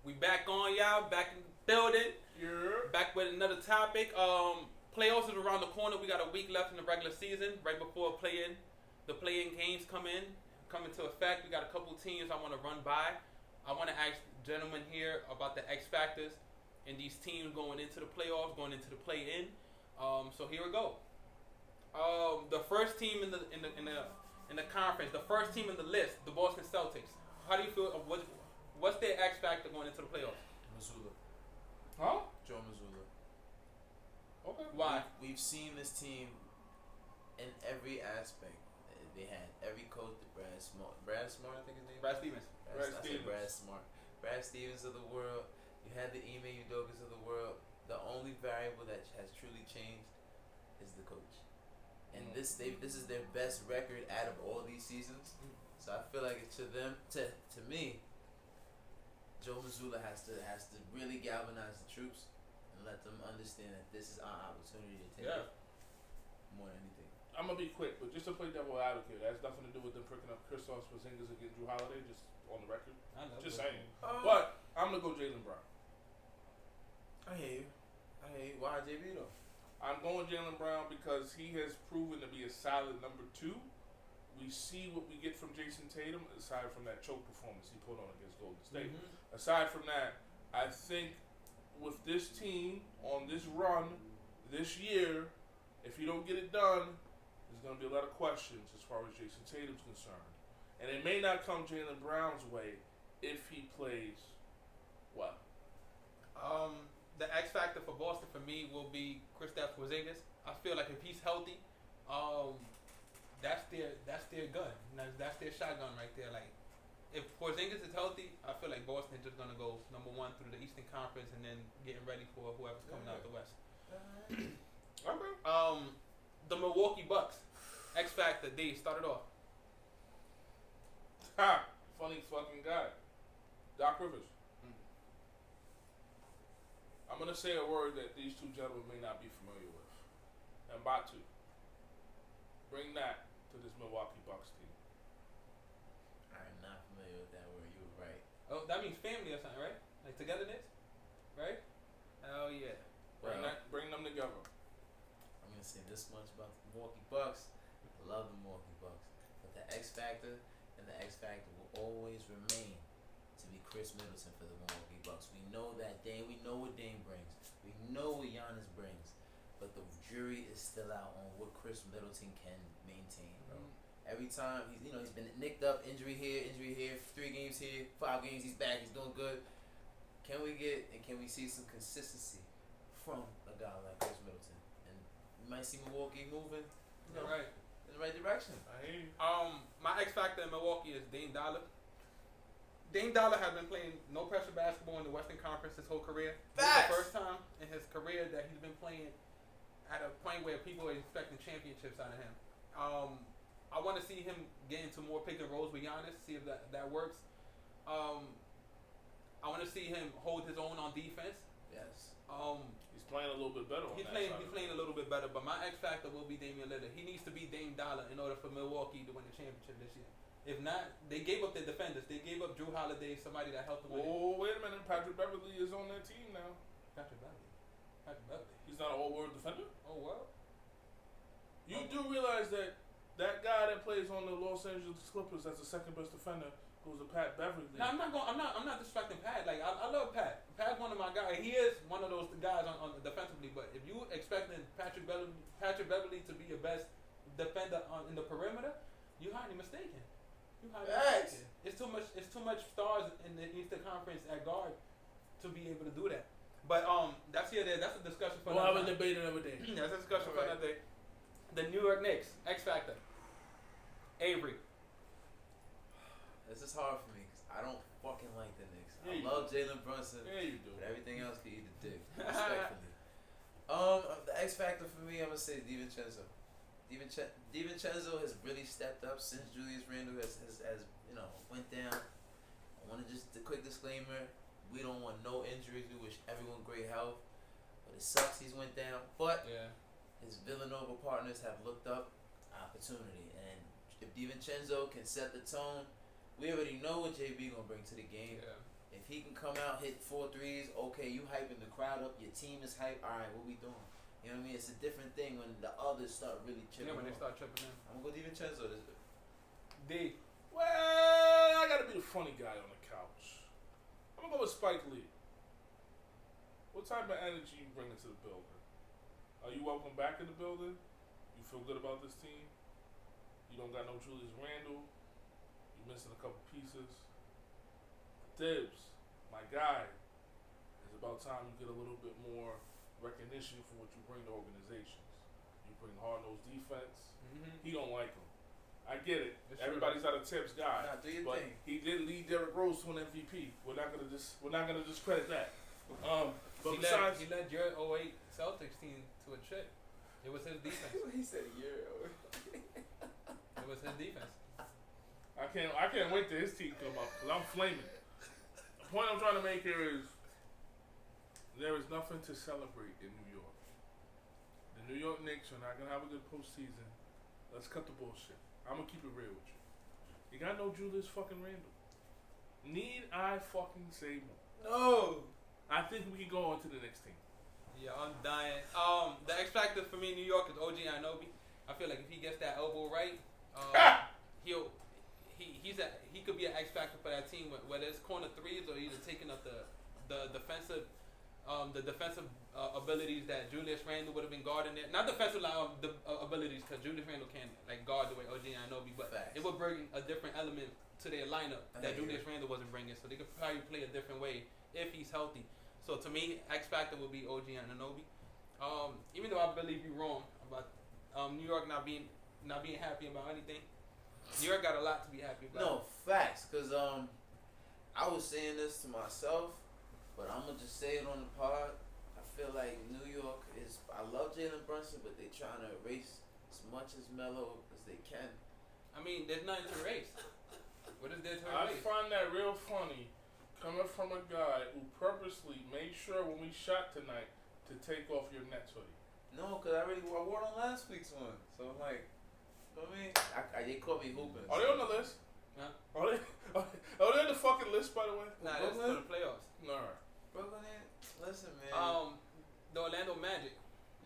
We back on y'all, back in the building, Yeah. back with another topic. Playoffs is around the corner. We got a week left in the regular season, right before the play-in games come into effect. We got a couple teams I want to run by. I want to ask gentlemen here about the X factors and these teams going into the playoffs, going into the play-in. So here we go. The first team in the conference, the first team in the list, the Boston Celtics. How do you feel? What's their X factor going into the playoffs? Missoula. Huh? Joe Missoula. Okay. Why? We've seen this team in every aspect. They had every coach, Brad Smart, I think his name. Brad Stevens. Brad Smart. Brad Stevens of the world. You had the Ime Udokas of the world. The only variable that has truly changed is the coach. And this is their best record out of all these seasons. So I feel like to me, Joe Missoula has to really galvanize the troops and let them understand that this is our opportunity to take it more than anything. I'm gonna be quick, but just to play devil advocate, that has nothing to do with them picking up Kristaps Porzingis against Drew Holiday. Just on the record, just saying. But I'm gonna go Jaylen Brown. I hear you. Why JB though? I'm going Jaylen Brown because he has proven to be a solid number 2. We see what we get from Jason Tatum, aside from that choke performance he put on against Golden State. Mm-hmm. Aside from that, I think with this team on this run this year, if you don't get it done, there's going to be a lot of questions as far as Jason Tatum's concerned. And it may not come Jaylen Brown's way if he plays well. The X factor for Boston for me will be Kristaps Porzingis. I feel like if he's healthy, that's their gun. That's their shotgun right there. Like if Porzingis is healthy, I feel like Boston is just gonna go number 1 through the Eastern Conference and then getting ready for whoever's coming out the West. Okay. The Milwaukee Bucks. X factor. D. Start it off. Ha! Funny fucking guy. Doc Rivers. I'm going to say a word that these two gentlemen may not be familiar with. Mbatu. Bring that to this Milwaukee Bucks team. I'm not familiar with that word. You were right. Oh, that means family or something, right? Like togetherness, right? Oh yeah. Bring them together. I'm going to say this much about the Milwaukee Bucks. I love the Milwaukee Bucks. But the X Factor will always remain to be Chris Middleton for the Milwaukee Bucks. We know that Dame. We know what Dame brings. We know what Giannis brings. But the jury is still out on what Chris Middleton can maintain, bro. Every time he's been nicked up, injury here, 3 games here, 5 games he's back, he's doing good. Can we see some consistency from a guy like Chris Middleton? And we might see Milwaukee moving, in the right direction. I hear you. My X factor in Milwaukee is Dame Dollar. Dame Dollar has been playing no pressure basketball in the Western Conference his whole career. This is the first time in his career that he's been playing at a point where people are expecting championships out of him. I want to see him get into more pick and rolls with Giannis, see if that works. I want to see him hold his own on defense. Yes. He's playing a little bit better. He's playing a little bit better, but my X factor will be Damian Lillard. He needs to be Dame Dollar in order for Milwaukee to win the championship this year. If not, they gave up their defenders. They gave up Drew Holiday, somebody that helped them win. Oh, wait a minute. Patrick Beverly is on their team now. Patrick Beverly. He's not an all-world defender? Oh, well. You do realize that guy that plays on the Los Angeles Clippers as the second best defender goes to Pat Beverly. No, I'm not disrespecting Pat. Like I love Pat. Pat's one of my guys. He is one of those guys on defensively. But if you expecting Patrick Beverly to be your best defender in the perimeter, you're highly mistaken. It's too much stars in the Eastern Conference at guard to be able to do that. But that's a discussion for another day. We'll have a debate another day. That's a discussion for another day. The New York Knicks, X Factor. Avery. This is hard for me because I don't fucking like the Knicks. Yeah, I love Jalen Brunson. Yeah, you do. But everything else can eat a dick. Respectfully. The X Factor for me, I'm gonna say DiVincenzo. DiVincenzo has really stepped up since Julius Randle has went down. I want to just a quick disclaimer: we don't want no injuries. We wish everyone great health, but it sucks he's went down. But his Villanova partners have looked up opportunity, and if DiVincenzo can set the tone, we already know what JB gonna bring to the game. If he can come out, hit 4 threes, okay, you hyping the crowd up, your team is hyped, all right, what we doing? You know what I mean? It's a different thing when the others start really chipping Yeah, when they off. start tripping in. I'm going to go DiVincenzo. D. Well, I gotta be the funny guy on the couch. I'm gonna go with Spike Lee. What type of energy you bring into the building? Are you welcome back in the building? You feel good about this team? You don't got no Julius Randle. You missing a couple pieces. Dibs, my guy. It's about time you get a little bit more recognition for what you bring to organizations. You bring hard-nosed defense. Mm-hmm. He don't like them. I get it. It's Everybody's not a Tips guy, Nah, do your but thing. he did lead Derrick Rose to an MVP. We're not gonna discredit that. But besides, he led your 08 Celtics team to a chip. It was his defense. He said a year ago. It was his defense. I can't wait till his team come up because I'm flaming. The point I'm trying to make here is there is nothing to celebrate in New York. The New York Knicks are not gonna have a good postseason. Let's cut the bullshit. I'm gonna keep it real with you. You got no Julius fucking Randle. Need I fucking say more? No. I think we can go on to the next team. Yeah, I'm dying. The X factor for me in New York is OG Anunoby. I feel like if he gets that elbow right, he could be an X factor for that team. Whether it's corner threes or either taking up the defensive abilities that Julius Randle would have been guarding it. Not defensive abilities because Julius Randle can't like guard the way OG Anunoby, but Facts. it would bring a different element to their lineup that Julius Randle wasn't bringing. So they could probably play a different way if he's healthy. So to me, X factor would be OG Anunoby. Even though I believe you're wrong about New York not being happy about anything, New York got a lot to be happy about. No, facts. Because I was saying this to myself, but I'm going to just say it on the pod. I feel like New York is, I love Jalen Brunson, but they're trying to erase as much as Melo as they can. I mean, there's nothing to erase. What is there to I erase? find that real funny coming from a guy who purposely made sure when we shot tonight to take off your Nets hoodie. No, because I wore it on last week's one. So I'm like, you know what I mean? They caught me hooping. Are they on the list? Huh? Are they on the fucking list, by the way? Nah, that's for the playoffs. Alright. Brooklyn, listen, man. The Orlando Magic.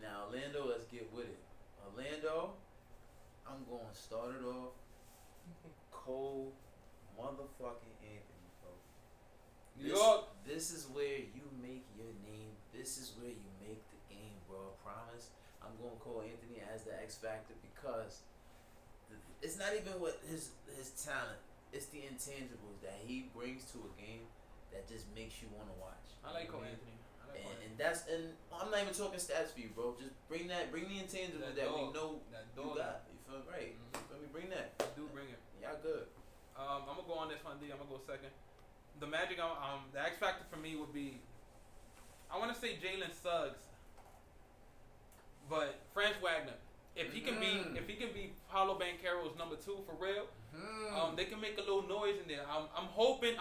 Now, Orlando, let's get with it. Orlando, I'm going to start it off. Cole motherfucking Anthony, bro. New York. This is where you make your name. This is where you make the game, bro. I promise. I'm going to call Anthony as the X Factor because it's not even what his talent. It's the intangibles that he brings to a game that just makes you want to watch. I like Cole Anthony. And I'm not even talking stats for you, bro. Just bring the intangibles that we know you got. You feel me? Right? Mm-hmm. You feel me? Bring that. Do bring it. Y'all good. I'm gonna go on this one, D. I'm gonna go second. The Magic. The X factor for me would be, I want to say Jalen Suggs, but Franz Wagner. If he can be Paolo Banchero's number 2 for real, they can make a little noise in there. I'm hoping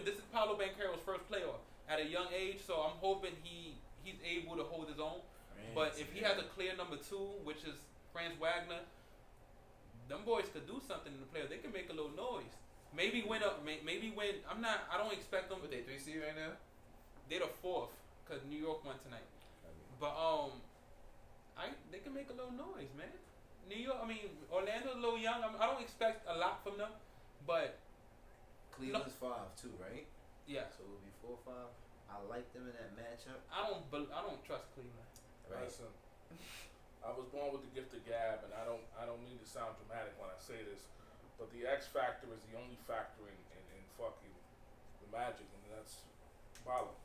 this is Paolo Banchero's first playoff at a young age, so I'm hoping he's able to hold his own. But if he has a clear number 2, which is Franz Wagner, them boys could do something in the playoffs. They can make a little noise. Maybe win up. Maybe win. I don't expect them. What they 3 seed right now? They're the 4th because New York won tonight. But they can make a little noise, man. New York. I mean, Orlando's a little young. I don't expect a lot from them, but Cleveland's 5 too, right? yeah. So it would be 4-5. I like them in that matchup. I don't trust Cleveland. Right. Listen, I was born with the gift of gab, and I don't mean to sound dramatic when I say this, but the X factor is the only factor in fucking the Magic, and that's Balo.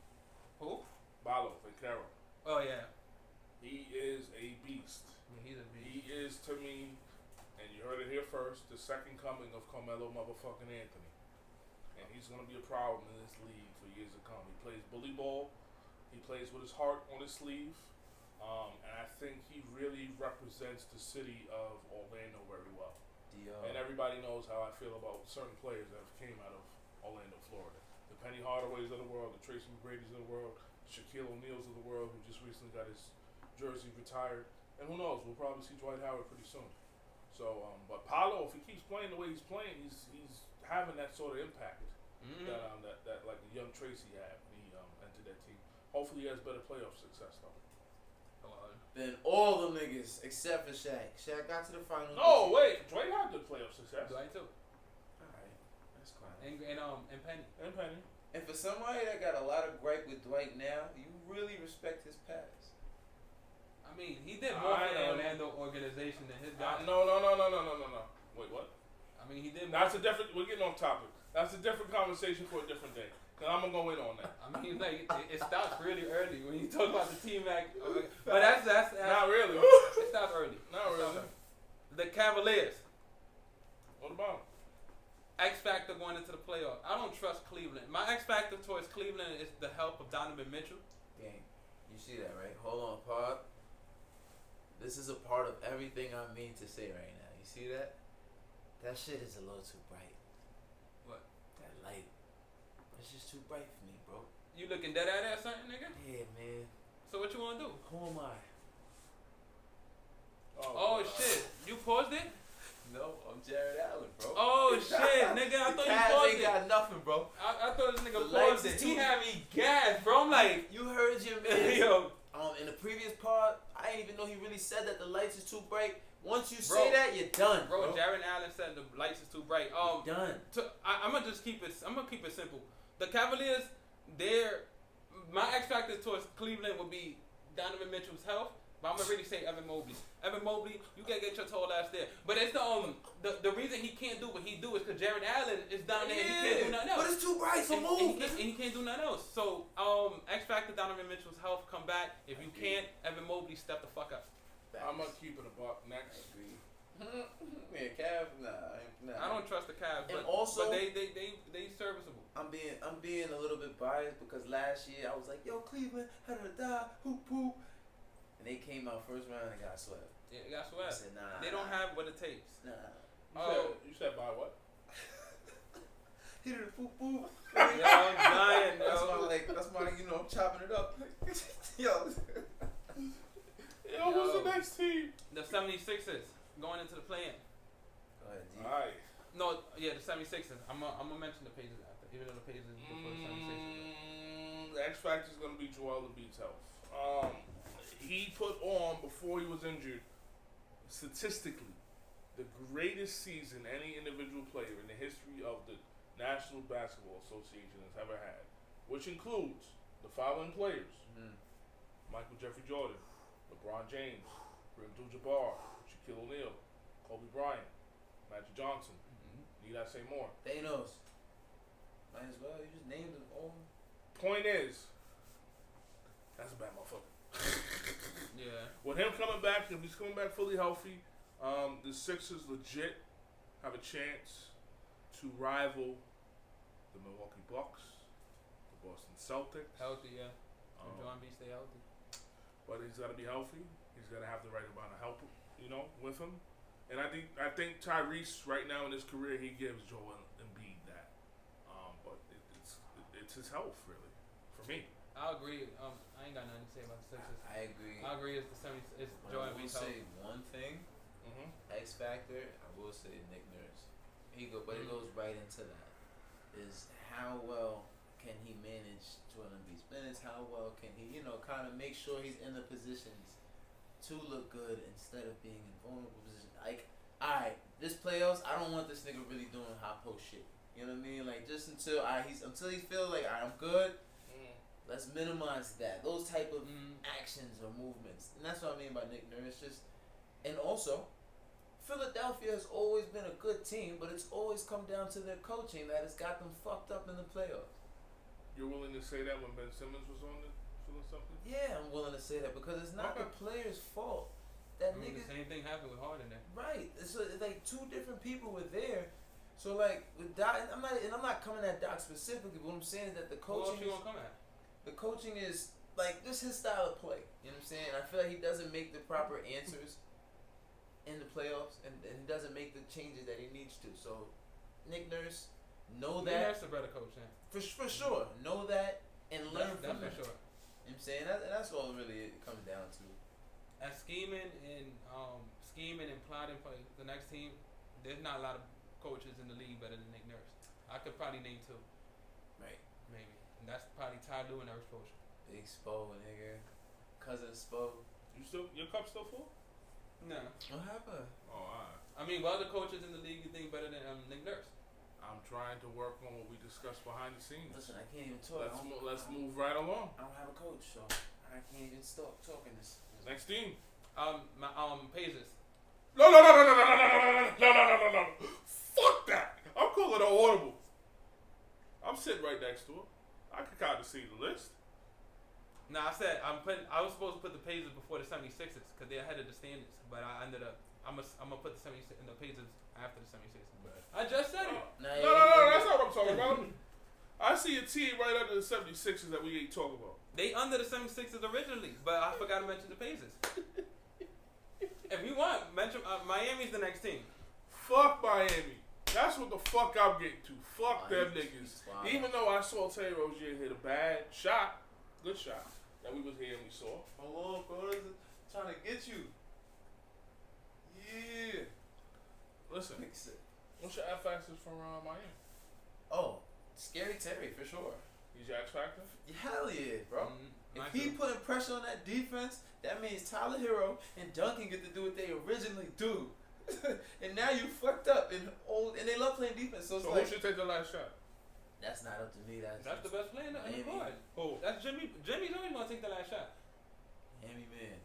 Who? Balo Vaquero. Oh yeah. He is a beast. Yeah, he's a beast. He is to me, and you heard it here first, the second coming of Carmelo motherfucking Anthony. And he's going to be a problem in this league for years to come. He plays bully ball. He plays with his heart on his sleeve. And I think he really represents the city of Orlando very well. And everybody knows how I feel about certain players that have came out of Orlando, Florida. The Penny Hardaways of the world, the Tracy McGrady's of the world, Shaquille O'Neal's of the world, who just recently got his jersey retired. And who knows, we'll probably see Dwight Howard pretty soon. So, but Paolo, if he keeps playing the way he's playing, he's having that sort of impact. that like the young Tracy had when he entered that team. Hopefully he has better playoff success though. Then all them niggas except for Shaq. Shaq got to the finals. No, wait. Dwight had good playoff success. Dwight too. Alright. That's fine. And Penny. And Penny. And for somebody that got a lot of gripe with Dwight now, you really respect his past. I mean, he did more for the Orlando organization than his guy. No. Wait, what? I mean, he did. That's a different. We're getting off topic. That's a different conversation for a different day. Cause I'm gonna go in on that. I mean, like it starts really early when you talk about the team act. But that's not really. It starts early. Not really. The Cavaliers. What about X Factor going into the playoffs. I don't trust Cleveland. My X Factor towards Cleveland is the help of Donovan Mitchell. Dang. You see that, right? Hold on, Pod. This is a part of everything I mean to say right now. You see that? That shit is a little too bright. What? That light. It's just too bright for me, bro. You looking dead at something, nigga? Yeah, man. So what you wanna do? Who am I? Oh shit! You paused it? No, I'm Jared Allen, bro. Oh shit, nigga! I thought you Cavs paused ain't it. got nothing, bro. I thought this nigga The paused lights it. is He too- had me gassed, bro. I'm like, You heard your man. yo, In the previous pod, I didn't even know he really said that the lights is too bright. Once you Bro. say that, you're done, bro. Jared Allen said the lights is too bright. You're done. I'm gonna just keep it. I'm gonna keep it simple. The Cavaliers, my X factor towards Cleveland would be Donovan Mitchell's health. But I'm gonna really say Evan Mobley. Evan Mobley, you gotta get your tall ass there. But it's the reason he can't do what he do is because Jared Allen is down there and he can't do nothing else. But it's too bright, so And move. he can't do nothing else. So X factor Donovan Mitchell's health come back. If you can't, Evan Mobley step the fuck up. I'm gonna keep it a buck next. Yeah, Cav, nah. I don't trust the Cavs, And but also- they serviceable. I'm being a little bit biased because last year I was like, yo, Cleveland, hoop hoop. And they came out first round and got swept. Yeah, they got I swept. said, nah. They don't have what it takes. Nah. You said by what? Hit it, poop poop. Yo, I'm dying, That's yo. my, I'm chopping it up. Yo. Yo, who's the next team? The 76ers going into the play-in. Go ahead, G. Alright. No, yeah, the 76ers. I'm gonna mention the Pacers after, even though the Pacers is before the 76ers. The X Factor is gonna be Joel Embiid's health. He put on before he was injured, statistically, the greatest season any individual player in the history of the National Basketball Association has ever had, which includes the following players: Michael Jeffrey Jordan, LeBron James, Kareem Abdul-Jabbar, Shaquille O'Neal, Kobe Bryant, Magic Johnson. Need I say more? Thanos. Might as well. You just named them all. Point is, that's a bad motherfucker. Yeah. With him coming back, if he's coming back fully healthy, the Sixers legit have a chance to rival the Milwaukee Bucks, the Boston Celtics. Healthy, yeah. John B. stay healthy. But he's got to be healthy. He's got to have the right amount of help, with him. And I think Tyrese right now in his career, he gives Joel Embiid that. But it's his health really for me. I agree. I ain't got nothing to say about the Sixers. I agree. I agree. It's the 70s. It's Joel I will Embiid's say health. one thing. X Factor. I will say Nick Nurse. But it goes right into that. Is how well can he manage Joel Embiid's minutes? How well can he, kind of make sure he's in the positions to look good instead of being in vulnerable positions? Like, alright, this playoffs, I don't want this nigga really doing high post shit. You know what I mean? Like, just until he feels like I'm good. Let's minimize that. Those type of actions or movements. And that's what I mean by Nick Nurse. And also, Philadelphia has always been a good team, but it's always come down to their coaching that has got them fucked up in the playoffs. You're willing to say that when Ben Simmons was on it, feeling something? Yeah, I'm willing to say that because it's not the player's fault. That The nigga. same thing happened with Harden there. Right. It's like two different people were there. So like with Doc, I'm not coming at Doc specifically, but what I'm saying is that the Who else coaching. you gonna come at? The coaching is like this his style of play. You know what I'm saying? I feel like he doesn't make the proper answers in the playoffs and he doesn't make the changes that he needs to. So Nick Nurse, know Nick that Nurse a better coach, man. for sure. Know that and learn That's from for that. sure. You know what I'm saying? That's all really it comes down to. As scheming and plotting for the next team, there's not a lot of coaches in the league better than Nick Nurse. I could probably name two. And that's probably Ty Lue and Eric Spoelstra. Big Spo, nigga. Cousin Spo. Your cup still full? No. What happened? Oh, alright. I mean, what other coaches in the league you think better than Nick Nurse? I'm trying to work on what we discussed behind the scenes. Listen, I can't even talk. Let's move right along. I don't have a coach, so I can't even stop talking this. Next team. Pacers. No. Fuck that. I'm calling an audible. I'm sitting right next to him. I could kind of see the list. Nah, I was supposed to put the Pacers before the 76ers because they're ahead of the standings, but I ended up I'm gonna put the 76 in the Pacers after the 76ers. I just said it. No, that's not what I'm talking about. I see a team right under the 76ers that we ain't talking about. They under the 76ers originally, but I forgot to mention the Pacers. If you want, mention Miami's the next team. Fuck Miami. That's what the fuck I'm getting to. Fuck them He's niggas. wild. Even though I saw Terry Rozier hit a bad shot, good shot, that we was here and we saw. Hold on, bro. This is trying to get you. Yeah. Listen, Fix it. what's your XFactor from Miami? Oh, Scary Terry for sure. He's your X Factor? Hell yeah, bro. If Nice he one. putting pressure on that defense, that means Tyler Hero and Duncan get to do what they originally do. And now you fucked up and they love playing defense. So it's So like who should take the last shot? that's not up to me. That's the best player in the Miami. court. Who? That's Jimmy. Jimmy's always gonna take the last shot. Miami man.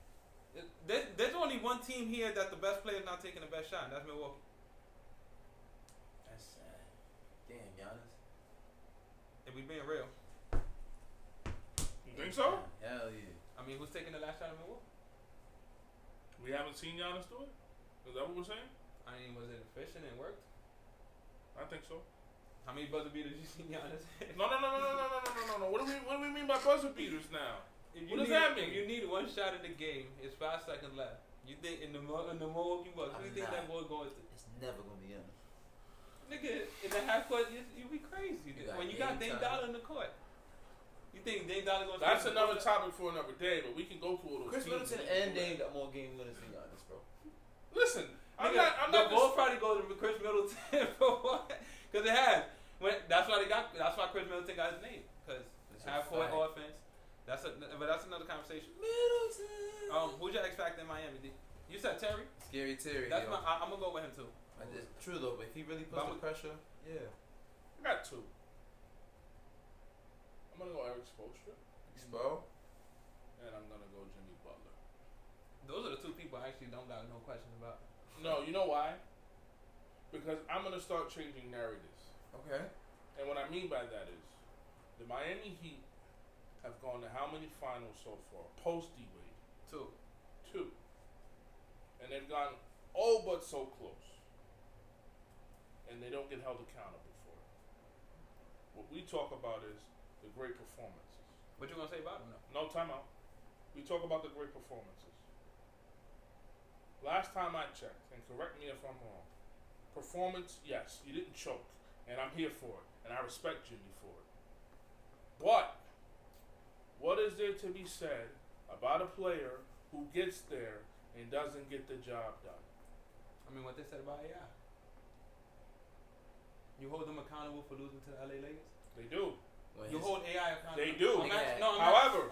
There's only one team here that the best player is not taking the best shot, and that's Milwaukee. That's sad. Damn, Giannis. If we being real, You think so? Hell yeah. I mean, who's taking the last shot in Milwaukee? We haven't seen Giannis do it? Is that what we're saying? I mean, was it efficient and worked? I think so. How many buzzer beaters you see Giannis? No. What do we mean by buzzer beaters now? What does that mean? If you need one shot in the game, it's 5 seconds left. You think in the Milwaukee Bucks, who do you think that boy going to? It's never gonna be Giannis. Nigga, in the half court, you be crazy. When you got Dame Dollar in the court, you think Dame Dollar going to? That's another topic for another day, but we can go through all those Chris teams. Middleton and Dame got more game winners than Giannis, bro. Listen, I'm Nigga, not the just... Bulls probably go to Chris Middleton for what? Because it has. That's why Chris Middleton got his name. Because half court offense. But that's another conversation. Middleton. Who's your X Factor in Miami? You said Terry. Scary Terry. That's yo. I'm gonna go with him too. It's true though, but if he really puts the pressure, yeah. I got two. I'm going to go Eric Spoelstra, Spo. and I'm going to go Jimmy Butler. Those are the two people I actually don't got no questions about. No, you know why? Because I'm going to start changing narratives. Okay. And what I mean by that is, the Miami Heat have gone to how many finals so far? Post D-Wade. Two. And they've gone all but so close. And they don't get held accountable for it. What we talk about is the great performances. What you gonna say about him? No timeout. We talk about the great performances. Last time I checked, and correct me if I'm wrong, performance, yes, you didn't choke, and I'm here for it, and I respect Jimmy for it. But what is there to be said about a player who gets there and doesn't get the job done? I mean, what they said about AI. You hold them accountable for losing to the LA Lakers? They do. You hold AI accountable. They do. I'm However,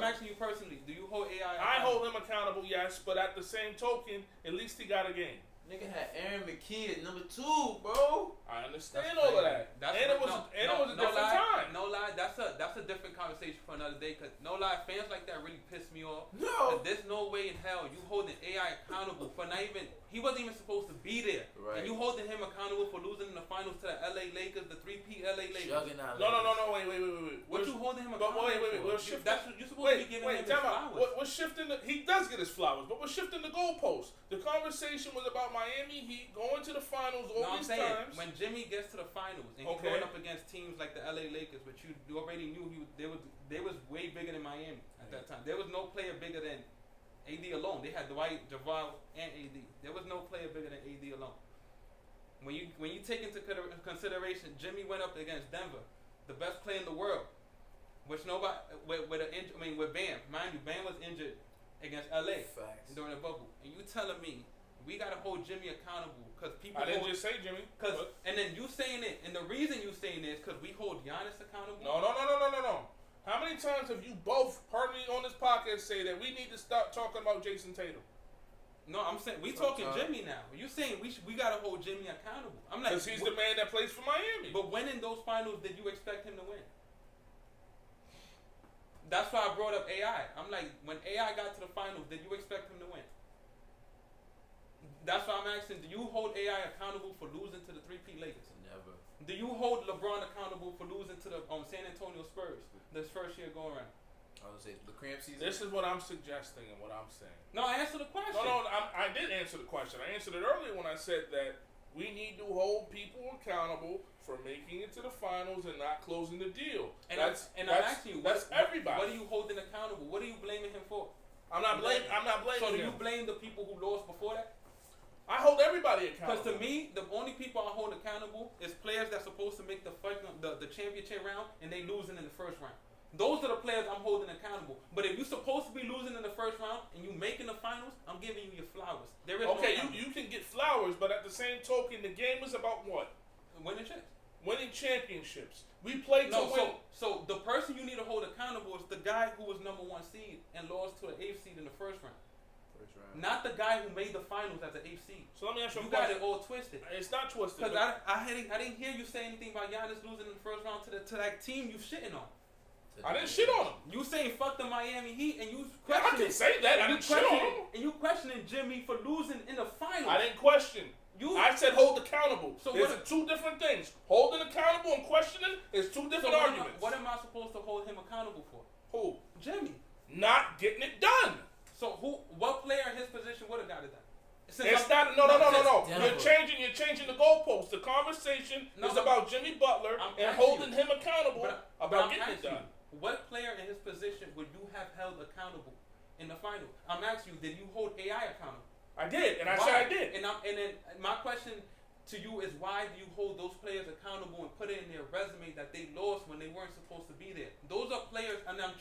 asking you personally. Do you hold AI accountable? I hold him accountable, yes, but at the same token, at least he got a game. Nigga had Aaron McKee at number 2, bro. I understand all of that. It was a different time. No lie, that's a different conversation for another day. Cause no lie, fans like that really piss me off. No. 'Cause there's no way in hell you holding AI accountable for not even. He wasn't even supposed to be there. Right. And you holding him accountable for losing in the finals to the LA Lakers, the 3P LA Lakers. Juggernaut No, Lakers. wait. What you holding him accountable wait. for? We're shifting. You're supposed to be giving him his time out. flowers. We're shifting. He does get his flowers, but we're shifting the goalposts. The conversation was about Miami Heat going to the finals all No, I'm these saying times. when Jimmy gets to the finals and he's Okay. going up against teams like the LA Lakers, which you already knew they was way bigger than Miami at that time. There was no player bigger than AD alone. They had Dwight, JaVale, and AD. There was no player bigger than AD alone. When you take into consideration, Jimmy went up against Denver, the best player in the world, which nobody with Bam. Mind you, Bam was injured against LA Facts. during the bubble, and you telling me We gotta hold Jimmy accountable because people. I didn't just say Jimmy. And then you saying it, and the reason you saying it is because we hold Giannis accountable. No. How many times have you both heard me on this podcast say that we need to stop talking about Jason Tatum? No, I'm saying we talking Jimmy now. You saying we gotta hold Jimmy accountable? I'm like, because he's the man that plays for Miami. But when in those finals did you expect him to win? That's why I brought up AI. I'm like, when AI got to the finals, did you expect him to win? That's why I'm asking, do you hold AI accountable for losing to the three-peat Lakers? Never. Do you hold LeBron accountable for losing to the San Antonio Spurs this first year going around? I would say the cramp season. This is what I'm suggesting and what I'm saying. No, answer the question. No, I did answer the question. I answered it earlier when I said that we need to hold people accountable for making it to the finals and not closing the deal. And I'm asking you, that's everybody. What are you holding accountable? What are you blaming him for? I'm not blaming So do him. you blame the people who lost before that? I hold everybody accountable. Because to me, the only people I hold accountable is players that's supposed to make the championship round and they losing in the first round. Those are the players I'm holding accountable. But if you're supposed to be losing in the first round and you making the finals, I'm giving you your flowers. There is okay, no you can get flowers, but at the same token, the game is about what? Winning chips. Winning championships. We play to win. So the person you need to hold accountable is the guy who was number 1 seed and lost to an 8th seed in the first round. Not the guy who made the finals as an 8th seed. So let me ask you a You got question. it all twisted. It's not twisted. Because I didn't hear you say anything about Giannis losing in the first round to that team you shitting on. I didn't shit on him. You saying fuck the Miami Heat and you I questioning. didn't say that. I didn't shit on him. And you questioning Jimmy for losing in the finals. I didn't question. I said hold accountable. So there's two different things. Holding accountable and questioning is two different arguments. What am I supposed to hold him accountable for? Who? Jimmy. Not getting it done. So what player in his position would have got it done? No. You're changing the goalposts. The conversation is about Jimmy Butler and holding him accountable about getting it done. What player in his position would you have held accountable in the final? I'm asking you, did you hold AI accountable? I did, and I said I did. And then my question to you is, why do you hold those players accountable and put it in their resume that they lost when they weren't supposed to be there? Those are players, and I'm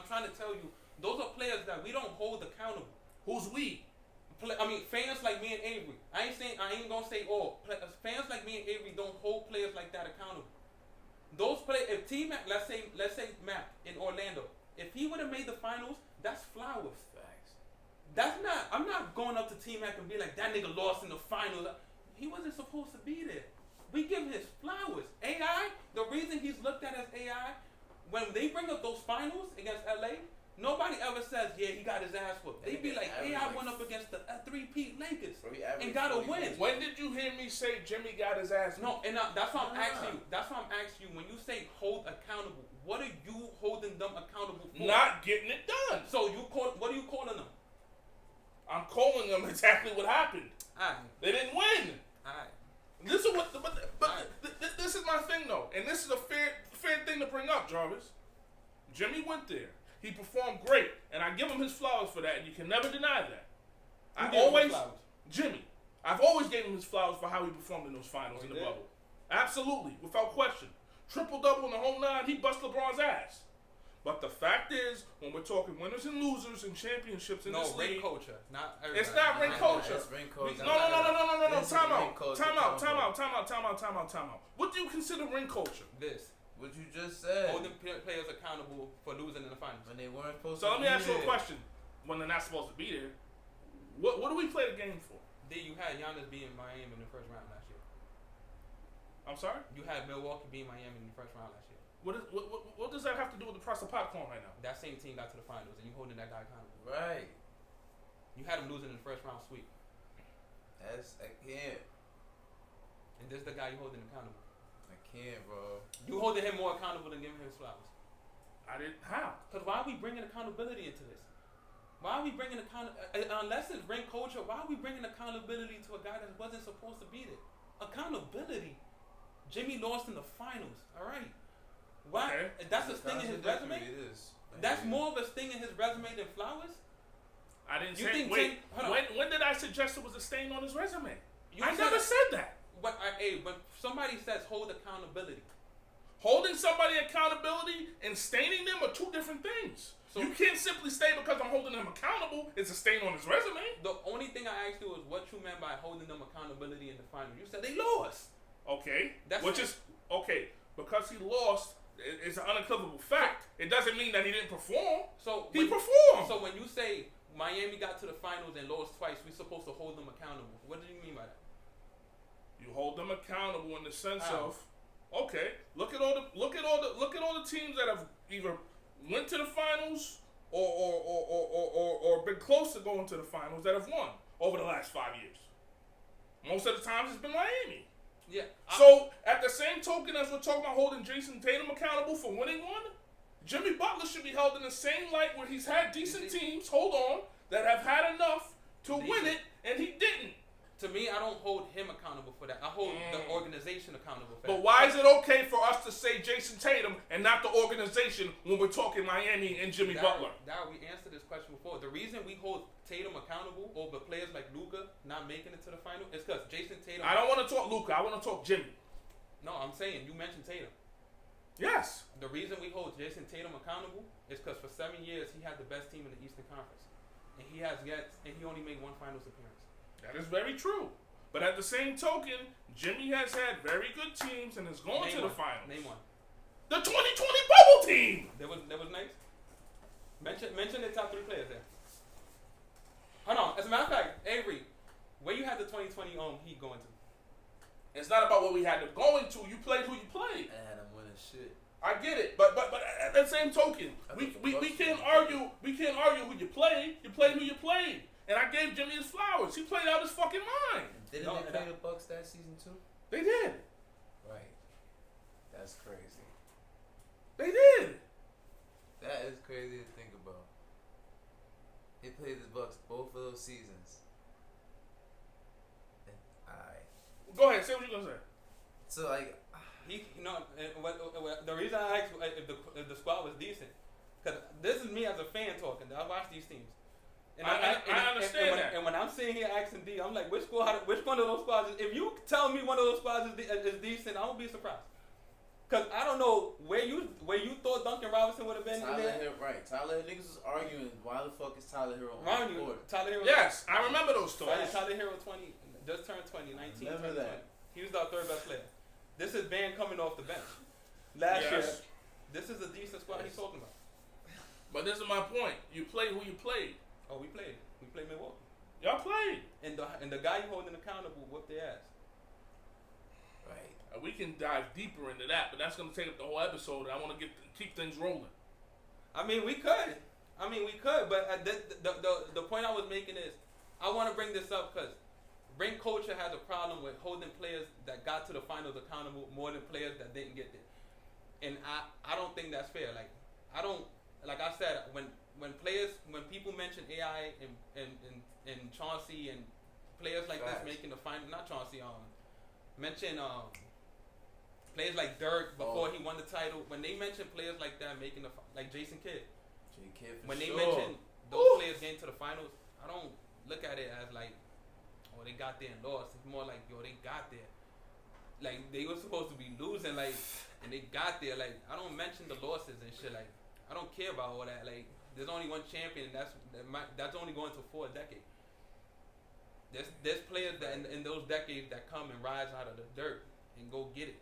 trying to tell you, those are players that we don't hold accountable. Who's we? Fans like me and Avery. I ain't gonna say all. Fans like me and Avery don't hold players like that accountable. Those players, if T-Mac, let's say Mac in Orlando, if he would have made the finals, that's flowers. Facts. That's not. I'm not going up to T-Mac and be like, that nigga lost in the finals. He wasn't supposed to be there. We give him his flowers. AI, the reason he's looked at as AI, when they bring up those finals against LA, nobody ever says, yeah, he got his ass whooped. They be like, AI went up against the three-peat Lakers and got a win. When did you hear me say Jimmy got his ass whooped? No, and that's why I'm asking you. That's why I'm asking you. When you say hold accountable, what are you holding them accountable for? Not getting it done. So what are you calling them? I'm calling them exactly what happened. Alright. They didn't win. Alright. This is what, this is my thing though, and this is a fair thing to bring up, Jarvis. Jimmy went there. He performed great, and I give him his flowers for that, and you can never deny that. Jimmy, I've always gave him his flowers for how he performed in those finals in the bubble. Absolutely, without question. Triple-double in the home nine, he bust LeBron's ass. But the fact is, when we're talking winners and losers and championships in this league, culture, not it's not ring culture. It's ring culture. No. Time out. What do you consider ring culture? This. What you just said. Holding players accountable for losing in the finals. When they weren't supposed to So let me ask you a there. question. When they're not supposed to be there, what do we play the game for? You had Giannis beating Miami in the first round last year. I'm sorry? You had Milwaukee beating Miami in the first round last year. What does that have to do with the price of popcorn right now? That same team got to the finals, and you holding that guy accountable. Right. You had him losing in the first round sweep. I can't. And this is the guy you holding accountable. I can't, bro. You holding him more accountable than giving him his flowers. I didn't. How? Because why are we bringing accountability into this? Why are we bringing unless it's ring culture, why are we bringing accountability to a guy that wasn't supposed to be there? Accountability. Jimmy lost in the finals. All right. Why? Okay. That's a sting in his resume. It is. That's more of a sting in his resume than flowers. I didn't say. Wait. When did I suggest it was a stain on his resume? I never said that. When somebody says hold accountability, holding somebody accountability and staining them are two different things. So you can't simply say because I'm holding him accountable, it's a stain on his resume. the only thing I asked you was what you meant by holding them accountability in the final. You said they lost. Okay. That's Which it. is okay, because he lost, it's an unequivocal fact. It doesn't mean that he didn't perform. So He when- performed. So when you say Miami got to the finals and lost twice, we're supposed to hold them accountable. What do you mean by that? You hold them accountable in the sense How? of, okay, look at all the teams that have either went to the finals or been close to going to the finals that have won over the last 5 years. Most of the times it's been Miami. Yeah. So at the same token as we're talking about holding Jason Tatum accountable for winning one, Jimmy Butler should be held in the same light where he's had decent teams, hold on, that have had enough to win it, and he didn't. To me, I don't hold him accountable for that. I hold the organization accountable for But that. why is it okay for us to say Jason Tatum and not the organization when we're talking Miami and Jimmy Butler? Darryl, we answered this question before. The reason we hold Tatum accountable over players like Luka not making it to the final is because Jason Tatum. I don't want to talk Luka. I want to talk Jimmy. No, I'm saying you mentioned Tatum. Yes. The reason we hold Jason Tatum accountable is because for 7 years he had the best team in the Eastern Conference, and he only made one Finals appearance. That is very true. But at the same token, Jimmy has had very good teams and is going to the finals. Name one. The 2020 bubble team. There was nice. Mention the top 3 players there. Hold on. As a matter of fact, Avery, where you had the 2020 Heat going to? It's not about what we had them going to. You played who you played. I had him winning shit. I get it, but at the same token, we can't argue. We can't argue who you played. You played who you played, and I gave Jimmy his flowers. He played out his fucking mind. Didn't No, they play the Bucks that season too? They did. Right. That's crazy. They did. That is crazy to think about. They played the Bucks both of those seasons. Alright. Go ahead. Say what you're gonna say. So like, The reason I asked if the squad was decent, because this is me as a fan talking. I watch these teams. And I understand that. And when I'm sitting here asking D, I'm like, which one of those squads? If you tell me one of those squads is decent, I won't be surprised. Cause I don't know where you thought Duncan Robinson would have been in there. Tyler niggas was arguing why the fuck is Tyler Hero on Remind the you, court. Tyler Hero. Yes, I remember those stories. Tyler Hero 20 just turned 20, 19. Remember 20. that. He was our 3rd best player. This is Van coming off the bench. Last year, Yes. this is a decent squad he's talking about. But this is my point. You played who you played. Oh, we played Milwaukee. Y'all played. And the guy you holding accountable whooped their ass. Right. We can dive deeper into that, but that's going to take up the whole episode, and I want to keep things rolling. I mean, we could, but the point I was making is, I want to bring this up because ring culture has a problem with holding players that got to the finals accountable more than players that didn't get there, and I don't think that's fair. Like I said, when people mention AI and Chauncey and players like Facts. this making the final, not Chauncey, mention players like Dirk before he won the title. When they mention players like that making like Jason Kidd, when they mention those players getting to the finals, I don't look at it as like, oh, they got there and lost. It's more like, yo, they got there. Like they were supposed to be losing, like, and they got there. Like I don't mention the losses and shit. Like I don't care about all that. Like there's only one champion, and that's only going to 4 decades. There's players that in those decades that come and rise out of the dirt and go get it.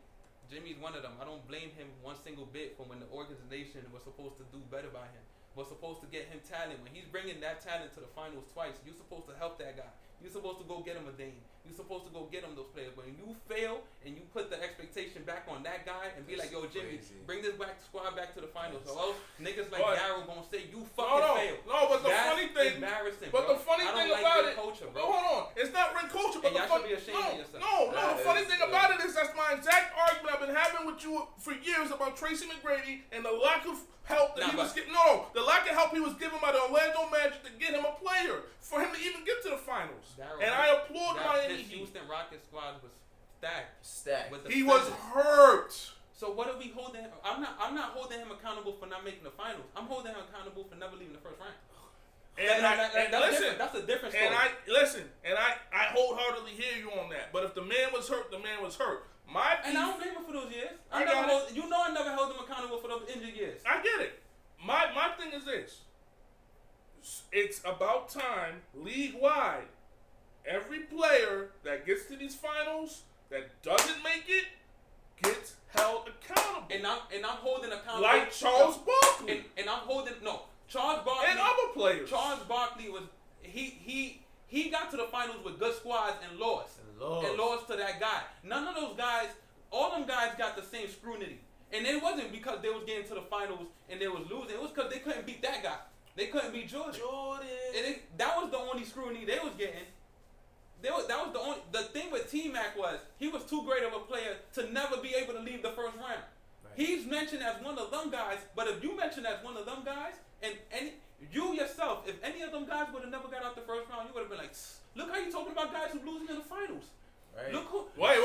Jimmy's one of them. I don't blame him one single bit for when the organization was supposed to do better by him. Was supposed to get him talent. When he's bringing that talent to the finals twice, you're supposed to help that guy. You're supposed to go get him a Dame. You're supposed to go get him those players. When you fail and you put the expectation back on that guy and be like, yo, Jimmy, bring this squad back to the finals. Or else niggas like Darryl gonna say you fucking failed. No, but the That's funny thing, embarrassing, but bro. the funny I don't thing like about ring it, culture, bro. no, hold on, it's not ring culture, but And y'all should be ashamed of yourself. No, That the funny is thing good. about it is that's my exact argument I've been having with you for years about Tracy McGrady and the lack of help that he was getting. No, the lack of help he was given by the Orlando Magic to get him a player for him to even get to the finals. Darryl, And I applaud Miami his Heat. Houston Rockets squad was Stacked. with the He was defenders. hurt. So what are we holding him? I'm not holding him accountable for not making the finals. I'm holding him accountable for never leaving the first round. That's a different story. And I wholeheartedly hear you on that. But if the man was hurt, the man was hurt. And I don't blame him for those years. I never held him accountable for those injured years. I get it. My thing is this. this. It's about time, league-wide, every player that gets to these finals that doesn't make it gets held accountable. And I'm holding accountable. Like Charles Barkley. And I'm holding Charles Barkley And other players. Charles Barkley was he got to the finals with good squads and lost. And lost to that guy. None of those guys, all them guys got the same scrutiny. And it wasn't because they was getting to the finals and they was losing. It was because they couldn't beat that guy. They couldn't beat Jordan. And that was the only scrutiny they was getting. That was the only. The thing with T-Mac was he was too great of a player to never be able to leave the first round. Right. He's mentioned as one of them guys, but if you mention as one of them guys, and you yourself, if any of them guys would have never got out the first round, you would have been like, look how you talking about guys who losing in the finals. Right. Look who. Wait.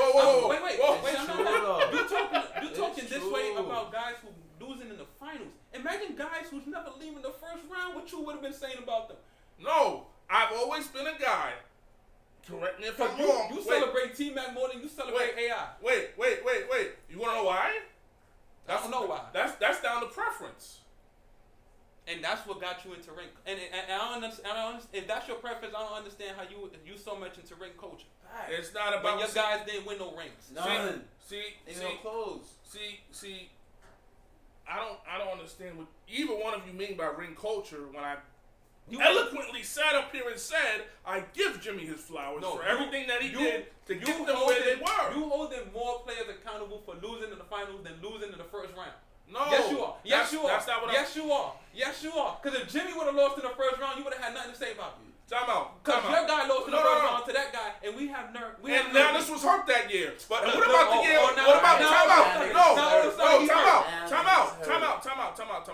You talking this way about guys who losing in the finals. Imagine guys who's never leaving the first round. What you would have been saying about them? No, I've always been a guy. Correct me if I'm wrong. You celebrate T-Mac more than you celebrate AI. Wait. You want to know why? I don't know why. That's down to preference. And that's what got you into ring. And I don't understand. If that's your preference, I don't understand how you so much into ring culture. It's not about when your guys didn't win no rings. None. See, no clothes. See. I don't understand what either one of you mean by ring culture when I eloquently sat up here and said I give Jimmy his flowers for everything that he did to get them where they were. You holding more players accountable for losing in the finals than losing in the first round. No. Yes, you are. That's not what Yes, you are. Because if Jimmy would have lost in the first round, you would have had nothing to say about it. Time out. Because your guy lost in the first round to that guy, and we have nerve. And Giannis was hurt that year. But what about the year? What about time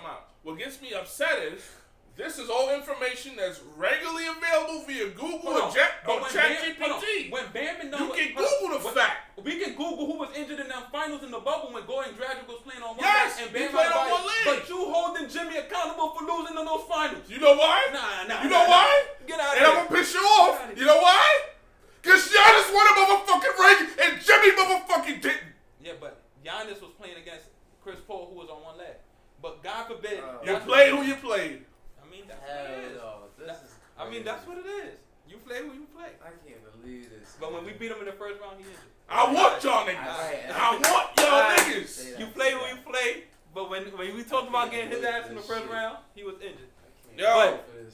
out? What gets me upset is this is all information that's regularly available via Google or ChatGPT. When Bam and you can Google the fact. We can Google who was injured in them finals in the bubble when Goran Dragic was playing on one leg and Bam played on one leg. But you holding Jimmy accountable for losing in those finals. You know why? Nah. You know why? Get out of here. And I'm gonna piss you off. You know why? Because Giannis won a motherfucking ring and Jimmy motherfucking didn't. Yeah, but Giannis was playing against Chris Paul who was on one leg. But God forbid. You played who you played. That's what it is. You play who you play. I can't believe this. But when we beat him in the first round, he injured. I want y'all niggas. You play who you play. But when we talk about getting his ass in the first round, he was injured.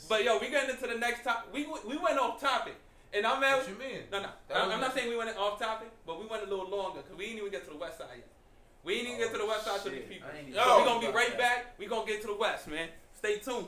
But we getting into the next topic. We went off topic. And I'm at. What you mean? No. I'm not saying we went off topic, but we went a little longer because we didn't even get to the west side yet. We didn't even get to the west side to these people. So we're going to be right back. We're going to get to the west, man. Stay tuned.